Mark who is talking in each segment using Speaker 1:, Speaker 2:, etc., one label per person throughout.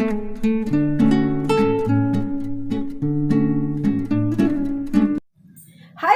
Speaker 1: Hi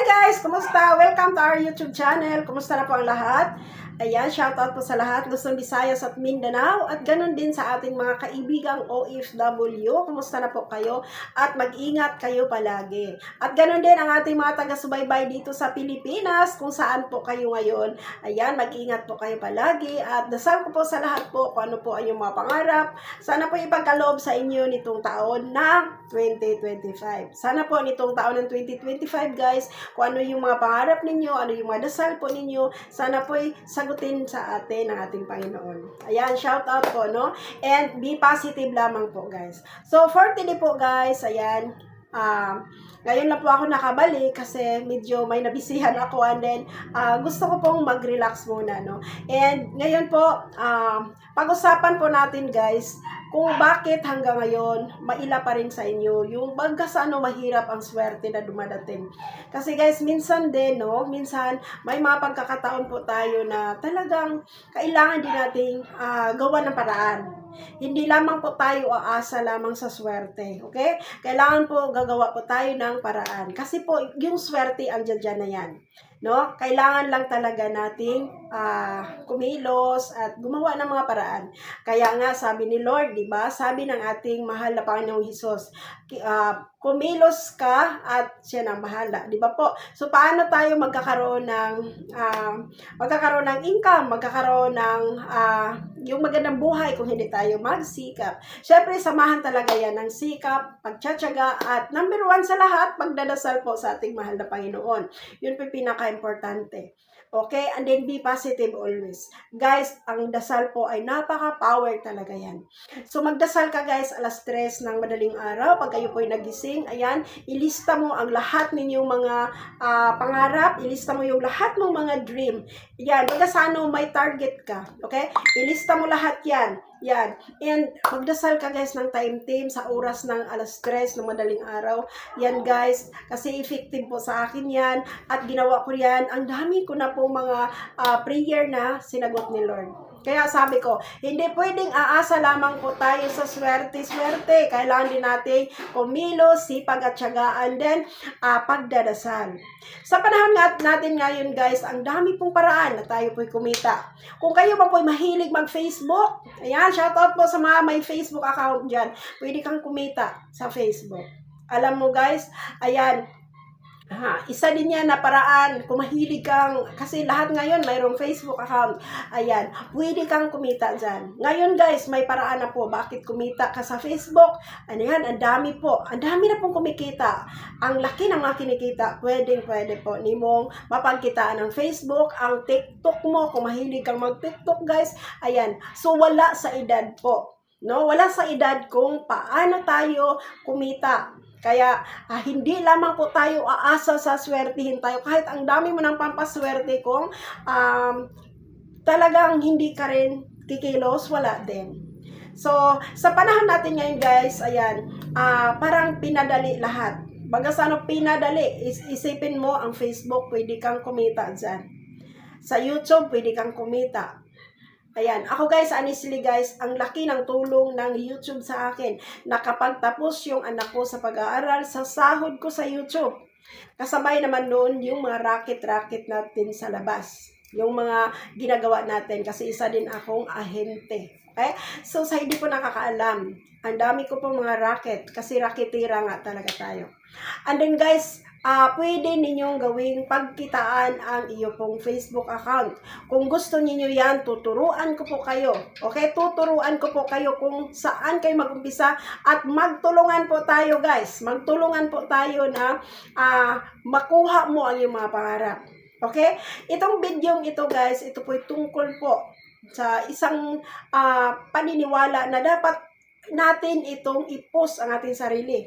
Speaker 1: guys! Kumusta? Welcome to our YouTube channel. Kumusta na po ang lahat? Ayan, shoutout po sa lahat, Luzon, Visayas at Mindanao at ganun din sa ating mga kaibigang OFW. Kumusta na po kayo? At mag-ingat kayo palagi. At ganun din ang ating mga taga-subaybay dito sa Pilipinas, kung saan po kayo ngayon. Ayan, mag-ingat po kayo palagi at dasal ko po sa lahat po kung ano po ang inyong mga pangarap. Sana po ipagkaloob sa inyo nitong taon na 2025. Sana po nitong taon ng 2025 guys, kung ano yung mga pangarap ninyo, ano yung mga dasal po ninyo, sana po sagutin sa atin ng ating Panginoon. Ayan, shout out po, no? And be positive lamang po, guys. So, for today po, guys, ayan, ngayon lang po ako nakabalik kasi medyo may nabisihan ako and then gusto ko pong mag-relax muna, no? And ngayon po, pag-usapan po natin, guys, kung bakit hanggang ngayon maila pa rin sa inyo yung bagkas mahirap ang swerte na dumadating. Kasi guys, minsan din, no, minsan may mga pagkakataon po tayo na talagang kailangan din nating gawa ng paraan. Hindi lamang po tayo aasa lamang sa swerte, okay? Kailangan po gagawa po tayo ng paraan. Kasi po yung swerte ang dyan na yan, no? Kailangan lang talaga nating kumilos at gumawa ng mga paraan. Kaya nga sabi ni Lord, di ba? Sabi ng ating mahal na Panginoong Hesus, kumilos ka at siya nang bahala, di ba po? So paano tayo magkakaroon ng income, magkakaroon ng yung magandang buhay kung hindi tayo magsikap? Syempre samahan talaga yan ng sikap, pagtsatsaga at number one sa lahat, pagdadasal po sa ating mahal na Panginoon. Yun po pinaka-importante. Okay? And then be positive always. Guys, ang dasal po ay napaka-power talaga yan. So magdasal ka guys alas 3 ng madaling araw. Pag kayo po ay nagising, ayan, ilista mo ang lahat ninyong mga pangarap, ilista mo yung lahat ng mga dream. Yan, baga sa may target ka. Okay? Ilista mo lahat yan. Yan. And magdasal ka guys ng time team sa oras ng alas 3 ng madaling araw. Yan guys, kasi effective po sa akin yan at ginawa ko yan. Ang dami ko na po mga prayer na sinagot ni Lord. Kaya sabi ko, hindi pwedeng aasa lamang po tayo sa swerte-swerte. Kailangan din natin kumilos, sipag at tiyagaan din, pagdadasal. Sa panahon natin ngayon guys, ang dami pong paraan na tayo po'y kumita. Kung kayo pa po'y mahilig mag-Facebook, ayan, shoutout po sa mga may Facebook account dyan. Pwede kang kumita sa Facebook. Alam mo guys, ayan, isa din yan na paraan kung mahilig kang, kasi lahat ngayon mayroong Facebook account, ayan, pwede kang kumita dyan. Ngayon guys, may paraan na po bakit kumita ka sa Facebook. Ano yan, ang dami po, ang dami na pong kumikita, ang laki ng mga kinikita. Pwede po nimong mapagkitaan ng Facebook, ang TikTok mo, kung mahilig kang mag TikTok guys, ayan, so wala sa edad po, no? Wala sa edad kung paano tayo kumita. Kaya hindi lamang po tayo aasa sa swertihin tayo. Kahit ang dami mo ng pampaswerte kung talagang hindi ka rin kikilos, wala din. So, sa panahon natin ngayon guys, ayan, parang pinadali lahat. Baga sa pinadali, isipin mo ang Facebook, pwede kang kumita dyan. Sa YouTube, pwede kang kumita. Ayan, ako guys, honestly guys, ang laki ng tulong ng YouTube sa akin. Nakapagtapos yung anak ko sa pag-aaral sa sahod ko sa YouTube. Kasabay naman noon yung mga racket-racket natin sa labas. Yung mga ginagawa natin kasi isa din akong ahente. Okay? So sa hindi po nakakaalam, ang dami ko pong mga racket kasi racketira nga talaga tayo. And then guys, pwede ninyong gawing pagkitaan ang iyo pong Facebook account. Kung gusto niyo yan, tuturuan ko po kayo. Okay? Tuturuan ko po kayo kung saan kayo mag-umpisa at magtulungan po tayo guys. Magtulungan po tayo na makuha mo ang iyong mga pangarap. Okay? Itong video ito guys, ito po tungkol po sa isang paniniwala na dapat natin itong i-post ang ating sarili.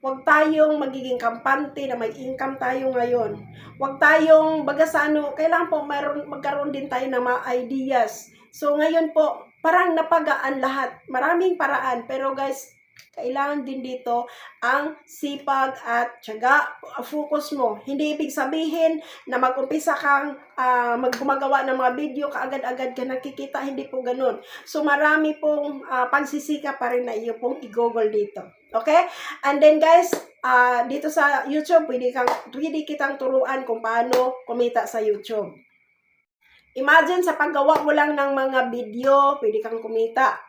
Speaker 1: Huwag tayong magiging kampante na may income tayo ngayon. Huwag tayong kailangan po magkaroon din tayo ng mga ideas. So ngayon po, parang napagaan lahat. Maraming paraan. Pero guys, Kailangan din dito ang sipag at tiyaga, focus mo. Hindi ibig sabihin na mag-umpisa kang gumagawa ng mga video, kaagad-agad ka nakikita, hindi po ganun. So marami pong pagsisika pa rin na iyo pong i-google dito. Okay? And then guys, dito sa YouTube, pwede kitang turuan kung paano kumita sa YouTube. Imagine sa paggawa mo lang ng mga video, pwede kang kumita.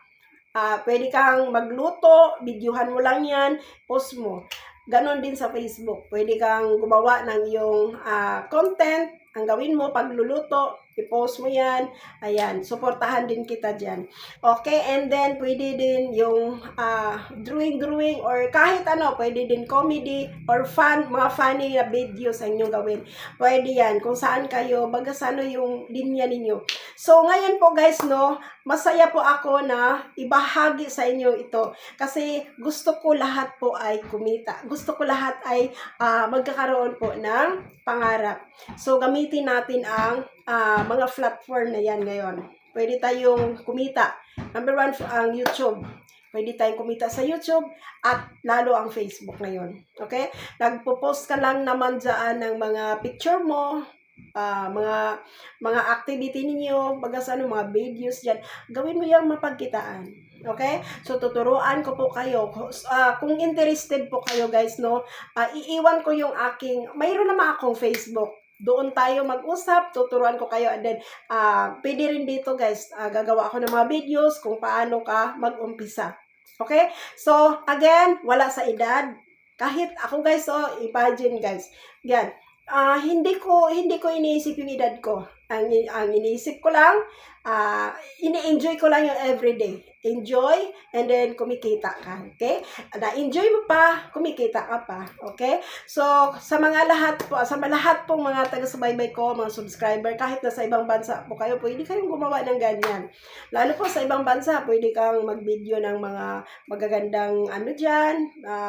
Speaker 1: Pwede kang magluto, videohan mo lang yan, post mo. Ganon din sa Facebook. Pwede kang gumawa ng iyong content. Ang gawin mo, pagluluto, i-post mo yan. Ayan, suportahan din kita dyan. Okay, and then pwede din yung drawing or kahit ano, pwede din comedy or fun, mga funny na videos ang inyong gawin. Pwede yan, kung saan kayo, bagas ano yung linya ninyo. So, ngayon po guys, no, masaya po ako na ibahagi sa inyo ito. Kasi gusto ko lahat po ay kumita. Gusto ko lahat ay magkakaroon po ng pangarap. So, gamitin natin ang mga platform na yan ngayon. Pwede tayong kumita. Number 1, ang YouTube. Pwede tayong kumita sa YouTube at lalo ang Facebook ngayon. Okay? Nagpo-post ka lang naman dyan ng mga picture mo, mga activity ninyo, bagas ano, mga videos dyan. Gawin mo yung mapagkitaan. Okay? So, tuturuan ko po kayo. Kung interested po kayo guys, no, iiwan ko yung mayroon naman akong Facebook. Doon tayo mag-usap, tuturuan ko kayo. And then, pwede rin dito guys, gagawa ako ng mga videos kung paano ka mag-umpisa. Okay? So, again, wala sa edad. Kahit ako guys, imagine guys. Yan. Hindi ko iniisip yung edad ko. Ang iniisip ko lang, ini-enjoy ko lang yung everyday. Enjoy, and then kumikita ka. Okay? Na-enjoy mo pa, kumikita ka pa. Okay? So, sa lahat pong mga taga-subaybay ko, mga subscriber, kahit nasa ibang bansa po kayo, pwede kayong gumawa ng ganyan. Lalo po sa ibang bansa, pwede kang mag-video ng mga magagandang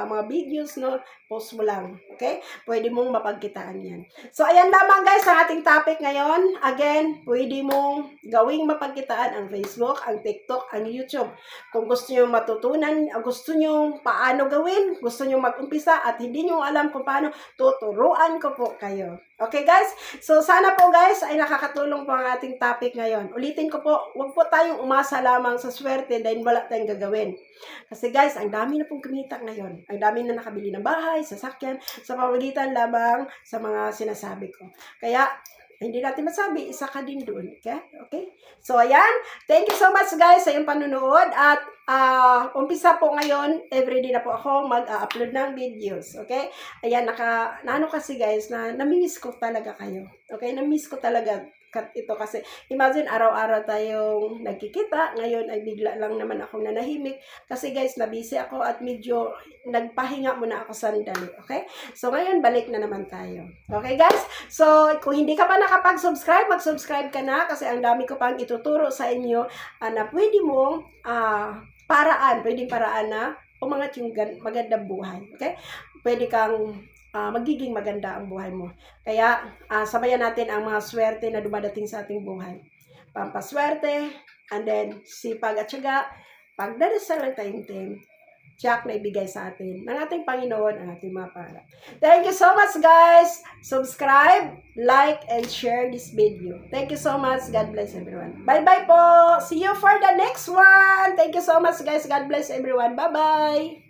Speaker 1: mga videos, no? Post mo lang. Okay? Pwede mong mapagkitaan yan. So, ayan lamang guys ang ating topic ngayon. Again, pwede mong gawing mapagkitaan ang Facebook, ang TikTok, ang YouTube. Kung gusto nyo matutunan, gusto nyo paano gawin, gusto nyo mag-umpisa at hindi nyo alam kung paano, tuturuan ko po kayo. Okay guys? So, sana po guys ay nakakatulong po ang ating topic ngayon. Ulitin ko po, huwag po tayong umasa lamang sa swerte dahil wala tayong gagawin. Kasi guys, ang dami na pong kumita ngayon. Ang dami na nakabili ng bahay, sasakyan, sa pamagitan lamang sa mga sinasabi ko. Kaya, hindi natin masabi, isa ka din doon. Okay? Okay? So, ayan. Thank you so much guys sa iyong panunood. At umpisa po ngayon, everyday na po ako mag-upload ng videos. Okay? Ayan, naano kasi guys, namimiss ko talaga kayo. Okay? Namiss ko talaga ito kasi imagine araw-araw tayong nagkikita, ngayon ay bigla lang naman akong nanahimik kasi guys nabisi ako at medyo nagpahinga muna ako sandali. Okay? So ngayon balik na naman tayo. Okay guys? So kung hindi ka pa nakapag-subscribe, mag-subscribe ka na kasi ang dami ko pang ituturo sa inyo na pwede mong pwedeng paraan na umangat yung magandang buhay. Okay? Pwede kang magiging maganda ang buhay mo. Kaya, sabayan natin ang mga swerte na dumadating sa ating buhay. Pampaswerte, and then sipag at syaga, pagdadasal ng taimtim, tiyak na ibigay sa atin ng ating Panginoon ang ating mga pangarap. Thank you so much guys! Subscribe, like, and share this video. Thank you so much. God bless everyone. Bye-bye po! See you for the next one! Thank you so much guys. God bless everyone. Bye-bye!